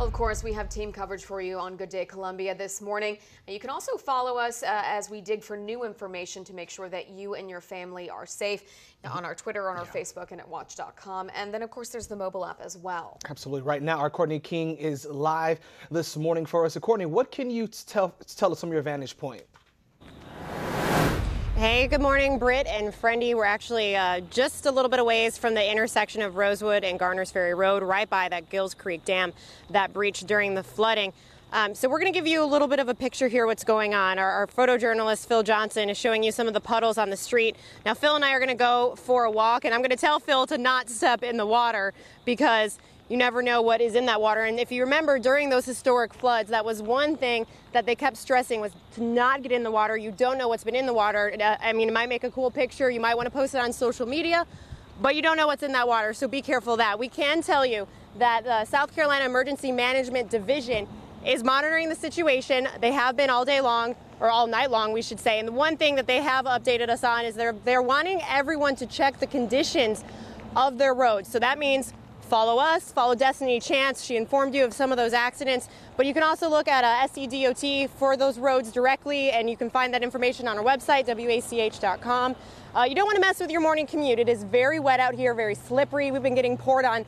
Well, of course, we have team coverage for you on Good Day Columbia this morning. You can also follow us as we dig for new information to make sure that you and your family are safe on our Twitter, on our Facebook, and at watch.com. And then, of course, there's the mobile app as well. Absolutely. Right now, our Courtney King is live this morning for us. So, Courtney, what can you tell us from your vantage point? Hey, good morning, Britt and Friendy. We're actually just a little bit away from the intersection of Rosewood and Garners Ferry Road, right by that Gills Creek Dam that breached during the flooding. So we're going to give you a little bit of a picture here what's going on. Our photojournalist, Phil Johnson, is showing you some of the puddles on the street. Now, Phil and I are going to go for a walk, and I'm going to tell Phil to not step in the water because you never know what is in that water. And if you remember, during those historic floods, that was one thing that they kept stressing was to not get in the water. You don't know what's been in the water. I mean, it might make a cool picture. You might want to post it on social media, but you don't know what's in that water, so be careful of that. We can tell you that the South Carolina Emergency Management Division is monitoring the situation. They have been all day long, or all night long, we should say. And the one thing that they have updated us on is they're wanting everyone to check the conditions of their roads. So that means follow us, follow Destiny Chance. She informed you of some of those accidents, but you can also look at SEDOT for those roads directly, and you can find that information on our website, wach.com. You don't want to mess with your morning commute. It is very wet out here, very slippery. We've been getting poured on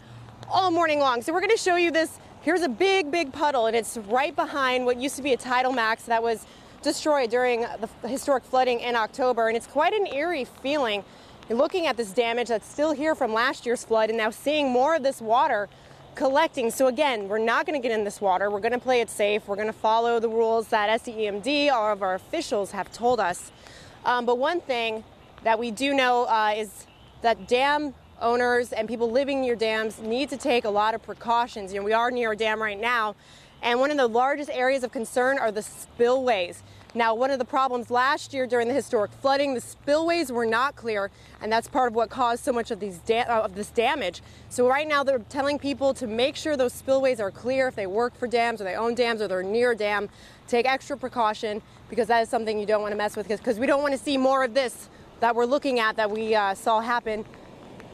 all morning long. So we're going to show you this. Here's a big, big puddle, and it's right behind what used to be a Tidal Max that was destroyed during the historic flooding in October, and it's quite an eerie feeling. You're looking at this damage that's still here from last year's flood and now seeing more of this water collecting. So again, we're not going to get in this water. We're going to play it safe. We're going to follow the rules that SEMD, all of our officials, have told us. But one thing that we do know is that dam owners and people living near dams need to take a lot of precautions. You know, we are near a dam right now, and one of the largest areas of concern are the spillways. Now, one of the problems last year during the historic flooding, the spillways were not clear, and that's part of what caused so much of this damage. So right now they're telling people to make sure those spillways are clear if they work for dams or they own dams or they're near a dam. Take extra precaution because that is something you don't want to mess with because we don't want to see more of this that we're looking at that we saw happen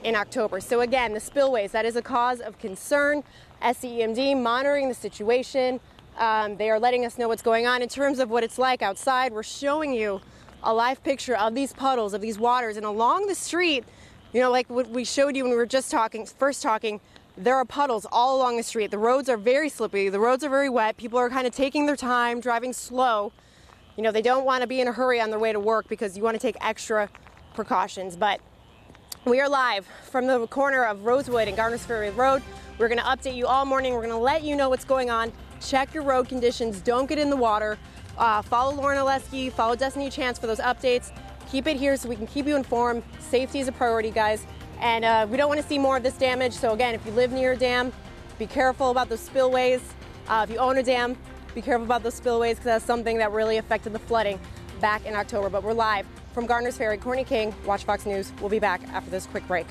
in October. So again, the spillways, that is a cause of concern. SEMD monitoring the situation. They are letting us know what's going on in terms of what it's like outside. We're showing you a live picture of these puddles, of these waters, and along the street, you know, like what we showed you when we were just first talking, there are puddles all along the street. The roads are very slippery. The roads are very wet. People are kind of taking their time, driving slow. You know, they don't want to be in a hurry on their way to work because you want to take extra precautions. But we are live from the corner of Rosewood and Garners Ferry Road. We're going to update you all morning. We're going to let you know what's going on. Check your road conditions. Don't get in the water. Follow Lauren Oleski. Follow Destiny Chance for those updates. Keep it here so we can keep you informed. Safety is a priority, guys. And we don't want to see more of this damage. So again, if you live near a dam, be careful about those spillways. If you own a dam, be careful about those spillways because that's something that really affected the flooding back in October. But we're live from Garners Ferry. Courtney King, Watch Fox News. We'll be back after this quick break.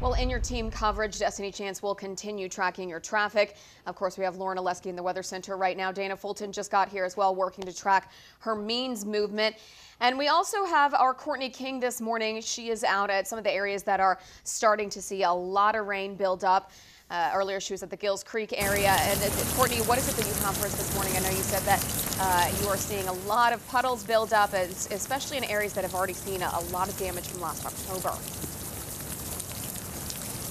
Well, in your team coverage, Destiny Chance will continue tracking your traffic. Of course, we have Lauren Oleski in the Weather Center right now. Dana Fulton just got here as well, working to track Hermine's movement. And we also have our Courtney King this morning. She is out at some of the areas that are starting to see a lot of rain build up. Earlier, she was at the Gills Creek area. And Courtney, what is it that you have for us this morning? I know you said that you are seeing a lot of puddles build up, especially in areas that have already seen a lot of damage from last October.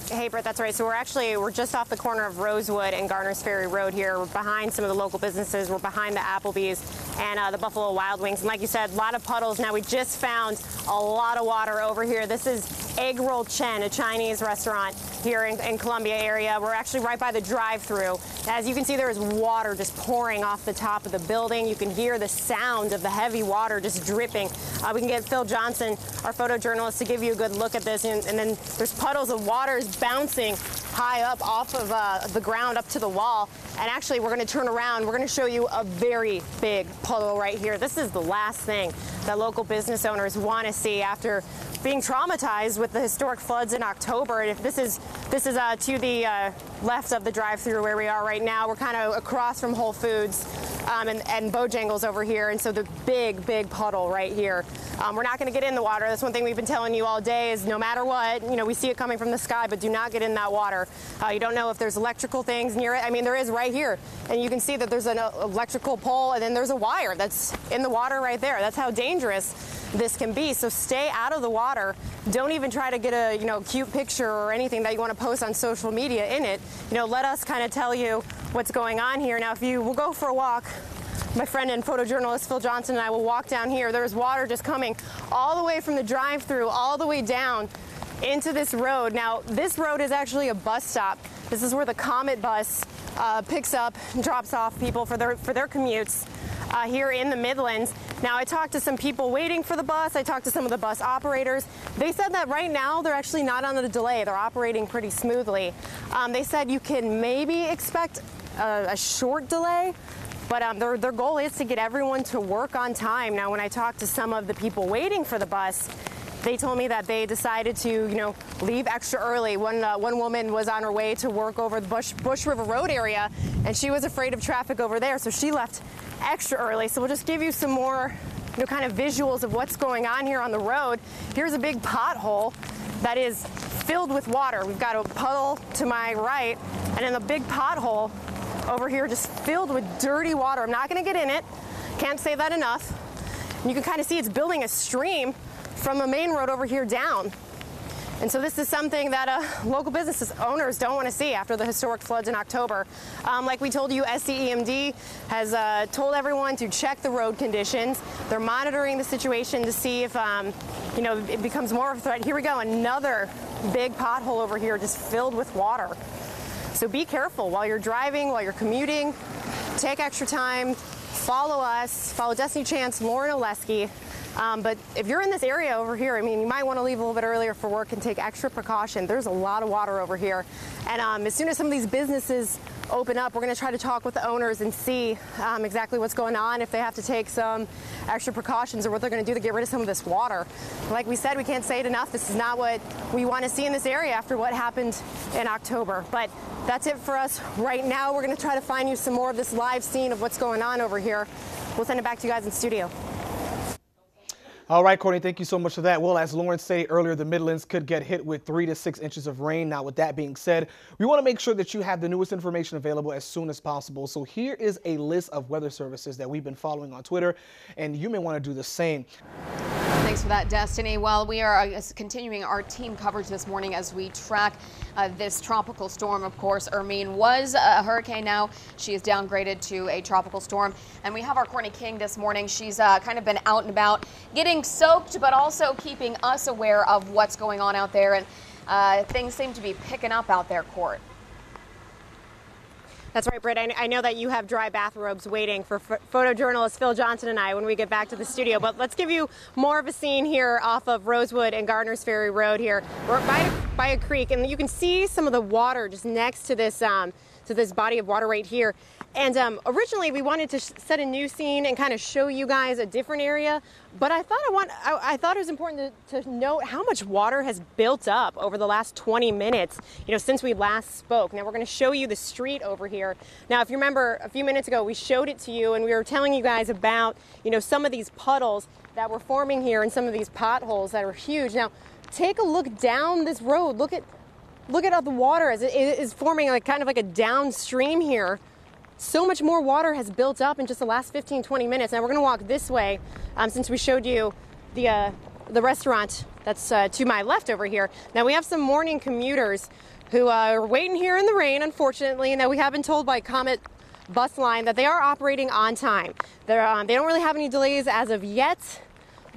Hey, Britt, that's right. So we're just off the corner of Rosewood and Garners Ferry Road here. We're behind some of the local businesses. We're behind the Applebee's and the Buffalo Wild Wings. And like you said, a lot of puddles. Now, we just found a lot of water over here. This is Egg Roll Chen, a Chinese restaurant here in Columbia area. We're actually right by the drive-through. As you can see, there is water just pouring off the top of the building. You can hear the sound of the heavy water just dripping. We can get Phil Johnson, our photojournalist, to give you a good look at this. And then there's puddles of water bouncing high up off of the ground up to the wall. And actually, we're going to turn around. We're going to show you a very big puddle right here. This is the last thing that local business owners want to see after being traumatized with the historic floods in October. And if this is to the left of the drive-through where we are right now. We're kind of across from Whole Foods. and Bojangles over here, and so the big puddle right here. We're not going to get in the water. That's one thing we've been telling you all day is no matter what, we see it coming from the sky, but do not get in that water. You don't know if there's electrical things near it. I mean, there is right here, and you can see that there's an electrical pole, and then there's a wire that's in the water right there. That's how dangerous this can be. So stay out of the water. Don't even try to get a cute picture or anything that you want to post on social media in it. Let us kind of tell you what's going on here. Now, if you will go for a walk, my friend and photojournalist Phil Johnson and I will walk down here. There's water just coming all the way from the drive-through all the way down into this road. Now, this road is actually a bus stop. This is where the Comet bus picks up and drops off people for their commutes here in the Midlands. Now, I talked to some people waiting for the bus. I talked to some of the bus operators. They said that right now they're actually not on a delay. They're operating pretty smoothly. They said you can maybe expect a short delay, but their goal is to get everyone to work on time. Now, when I talked to some of the people waiting for the bus, they told me that they decided to, leave extra early. One woman was on her way to work over the Bush River Road area, and she was afraid of traffic over there, so she left extra early. So we'll just give you some more, kind of visuals of what's going on here on the road. Here's a big pothole that is filled with water. We've got a puddle to my right, and then a big pothole over here just filled with dirty water. I'm not going to get in it. Can't say that enough. And you can kind of see it's building a stream from the main road over here down. And so this is something that local businesses owners don't want to see after the historic floods in October. Like we told you, SCEMD has told everyone to check the road conditions. They're monitoring the situation to see if it becomes more of a threat. Here we go, another big pothole over here just filled with water. So be careful while you're driving, while you're commuting. Take extra time. Follow us. Follow Destiny Chance, Lauren Oleski. But if you're in this area over here, you might want to leave a little bit earlier for work and take extra precaution. There's a lot of water over here. And as soon as some of these businesses open up, we're going to try to talk with the owners and see exactly what's going on, if they have to take some extra precautions or what they're going to do to get rid of some of this water. Like we said, we can't say it enough. This is not what we want to see in this area after what happened in October. But that's it for us right now. We're going to try to find you some more of this live scene of what's going on over here. We'll send it back to you guys in studio. All right, Courtney, thank you so much for that. Well, as Lauren stated earlier, the Midlands could get hit with 3 to 6 inches of rain. Now, with that being said, we want to make sure that you have the newest information available as soon as possible. So here is a list of weather services that we've been following on Twitter, and you may want to do the same. Thanks for that, Destiny. Well, we are continuing our team coverage this morning as we track this tropical storm. Of course, Hermine was a hurricane. Now she is downgraded to a tropical storm. And we have our Courtney King this morning. She's kind of been out and about, getting soaked, but also keeping us aware of what's going on out there. And things seem to be picking up out there, Court. That's right, Britt. I know that you have dry bathrobes waiting for photojournalist Phil Johnson and I when we get back to the studio, but let's give you more of a scene here off of Rosewood and Gardeners Ferry Road here. We're by a creek, and you can see some of the water just next to this body of water right here. And originally we wanted to set a new scene and kind of show you guys a different area, but I thought it was important to note how much water has built up over the last 20 minutes, since we last spoke. Now we're going to show you the street over here. Now, if you remember a few minutes ago, we showed it to you and we were telling you guys about, some of these puddles that were forming here and some of these potholes that are huge. Now, take a look down this road. Look at how the water is. It is forming kind of like a downstream here. So much more water has built up in just the last 15-20 minutes. Now we're going to walk this way since we showed you the restaurant that's to my left over here. Now we have some morning commuters who are waiting here in the rain, unfortunately. Now we have been told by Comet Bus Line that they are operating on time. They don't really have any delays as of yet,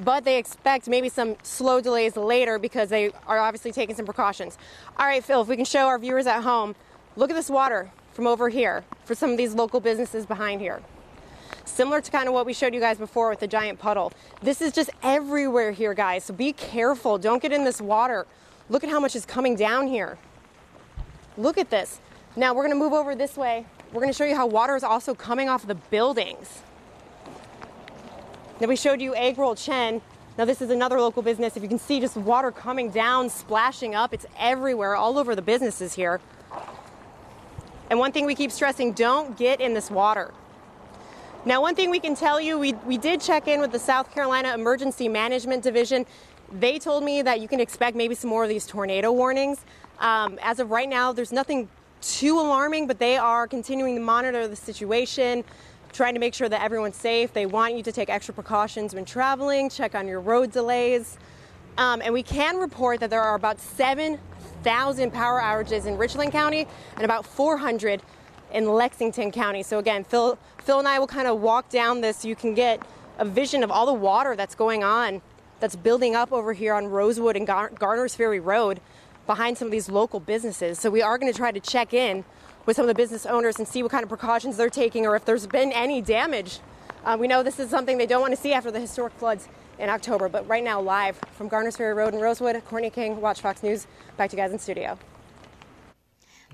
but they expect maybe some slow delays later because they are obviously taking some precautions. All right, Phil, if we can show our viewers at home, look at this water from over here for some of these local businesses behind here. Similar to kind of what we showed you guys before with the giant puddle. This is just everywhere here, guys, so be careful. Don't get in this water. Look at how much is coming down here. Look at this. Now we're going to move over this way. We're going to show you how water is also coming off the buildings. Now we showed you Egg Roll Chen. Now this is another local business. If you can see just water coming down, splashing up, it's everywhere, all over the businesses here. And one thing we keep stressing, don't get in this water. Now, one thing we can tell you, we did check in with the South Carolina Emergency Management Division. They told me that you can expect maybe some more of these tornado warnings. As of right now, there's nothing too alarming, but they are continuing to monitor the situation, trying to make sure that everyone's safe. They want you to take extra precautions when traveling, check on your road delays. And we can report that there are about 7,000 power outages in Richland County and about 400 in Lexington County. So again, Phil and I will kind of walk down this so you can get a vision of all the water that's going on, that's building up over here on Rosewood and Garners Ferry Road behind some of these local businesses. So we are going to try to check in with some of the business owners and see what kind of precautions they're taking or if there's been any damage. We know this is something they don't want to see after the historic floods in October, but right now live from Garners Ferry Road in Rosewood, Courtney King, Watch Fox News. Back to you guys in studio.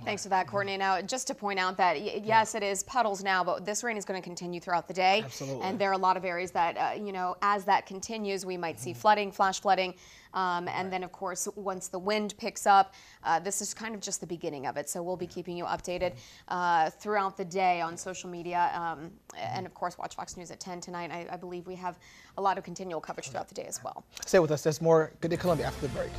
Thanks for that, Courtney. Now, just to point out that, yes, it is puddles now, but this rain is going to continue throughout the day. Absolutely. And there are a lot of areas that, as that continues, we might see flooding, flash flooding. And then, of course, once the wind picks up, this is kind of just the beginning of it. So we'll be keeping you updated throughout the day on social media. And, of course, watch Fox News at 10 tonight. I believe we have a lot of continual coverage throughout the day as well. Stay with us. There's more Good Day Columbia after the break.